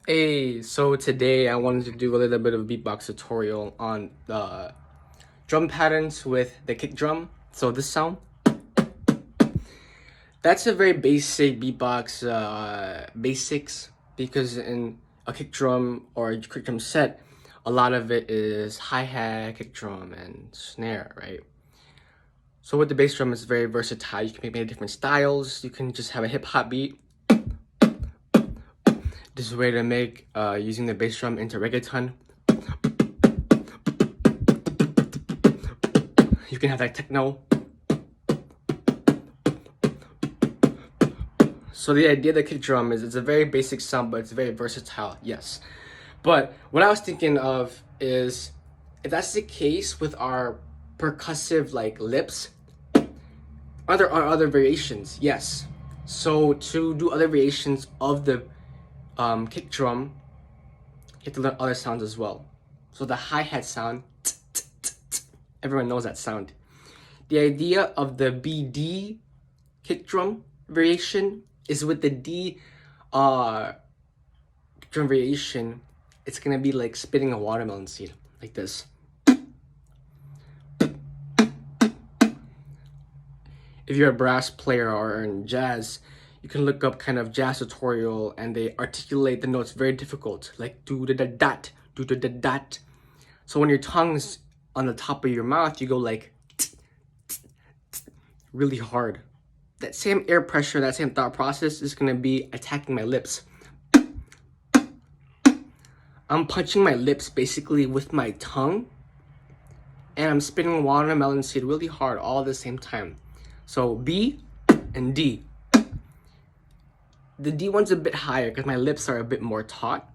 Hey, so today I wanted to do a little bit of beatbox tutorial on the drum patterns with the kick drum. So this sound, that's a very basic beatbox basics, because in a kick drum or a kick drum set, a lot of it is hi-hat, kick drum, and snare, right? So with the bass drum, it's very versatile. You can make many different styles. You can just have a hip-hop beat. This is a way to make using the bass drum into reggaeton. You can have that techno. So the idea of the kick drum is it's a very basic sound, but it's very versatile, yes. But what I was thinking of is, if that's the case with our percussive like lips, are there other variations? Yes. So to do other variations of the kick drum, you have to learn other sounds as well. So the hi-hat sound, everyone knows that sound. The idea of the BD kick drum variation is with the D drum variation, it's gonna be like spitting a watermelon seed, like this. If you're a brass player or in jazz, you can look up kind of jazz tutorial and they articulate the notes very difficult, like do da da dat, do da da dat. So when your tongue's on the top of your mouth, you go like really hard. That same air pressure, that same thought process is gonna be attacking my lips. I'm punching my lips basically with my tongue, and I'm spitting watermelon seed really hard all at the same time. So B and D. The D one's a bit higher because my lips are a bit more taut.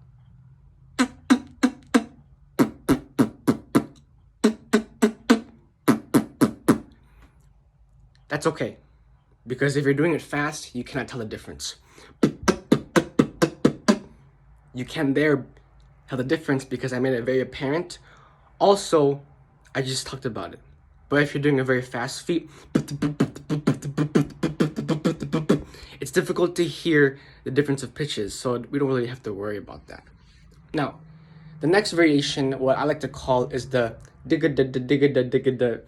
That's okay, because if you're doing it fast, you cannot tell the difference. You can there tell the difference because I made it very apparent. Also, I just talked about it. But if you're doing a very fast beat, it's difficult to hear the difference of pitches, so we don't really have to worry about that. Now, the next variation, what I like to call, is the digga da da digga da digga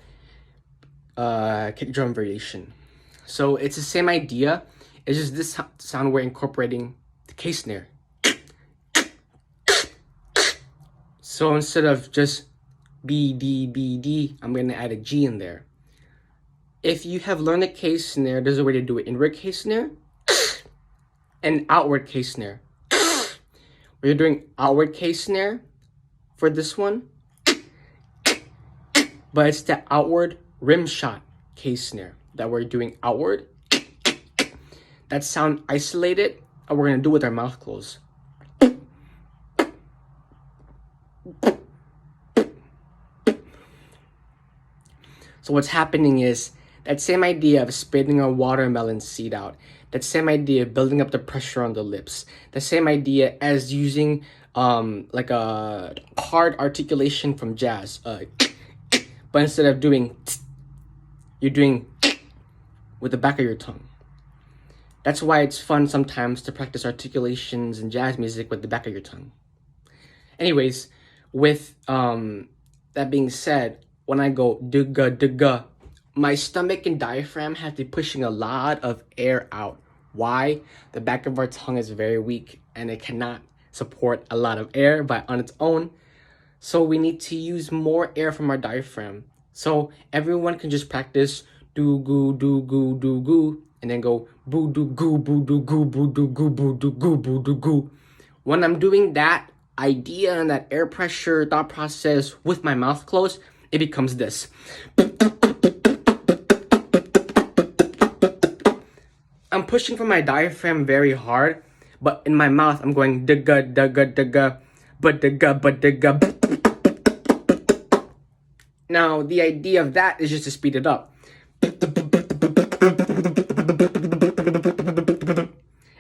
da kick drum variation. So it's the same idea. It's just this sound we're incorporating the K snare. So instead of just B, D, B, D, I'm going to add a G in there. If you have learned a K snare, there's a way to do it. Inward K snare and outward K snare. Where you're doing outward K snare for this one, but it's the outward rim shot K snare that we're doing outward. That sound isolated, and we're going to do it with our mouth closed. So what's happening is that same idea of spitting a watermelon seed out, that same idea of building up the pressure on the lips, the same idea as using like a hard articulation from jazz, but instead of doing you're doing with the back of your tongue. That's why it's fun sometimes to practice articulations in jazz music with the back of your tongue. Anyways, with that being said, when I go digga digga, my stomach and diaphragm have to be pushing a lot of air out. Why? The back of our tongue is very weak and it cannot support a lot of air on its own. So we need to use more air from our diaphragm. So everyone can just practice do goo, and then go boo do goo, boo do goo, boo do goo, boo do goo, boo do goo. When I'm doing that idea and that air pressure thought process with my mouth closed, it becomes this. I'm pushing from my diaphragm very hard, but in my mouth I'm going digga digga digga, but digga. Now the idea of that is just to speed it up.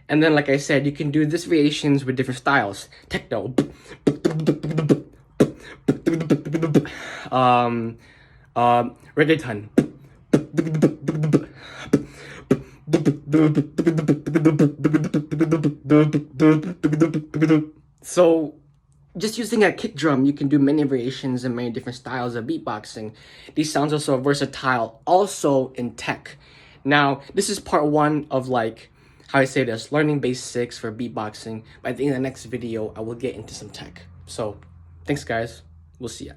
And then, like I said, you can do this variations with different styles. Techno. Reggaeton. So just using a kick drum, you can do many variations and many different styles of beatboxing. These sounds also are versatile, also in tech. Now, this is part one of like, how I say this, learning basics for beatboxing. But I think in the next video, I will get into some tech. So, thanks guys. We'll see ya.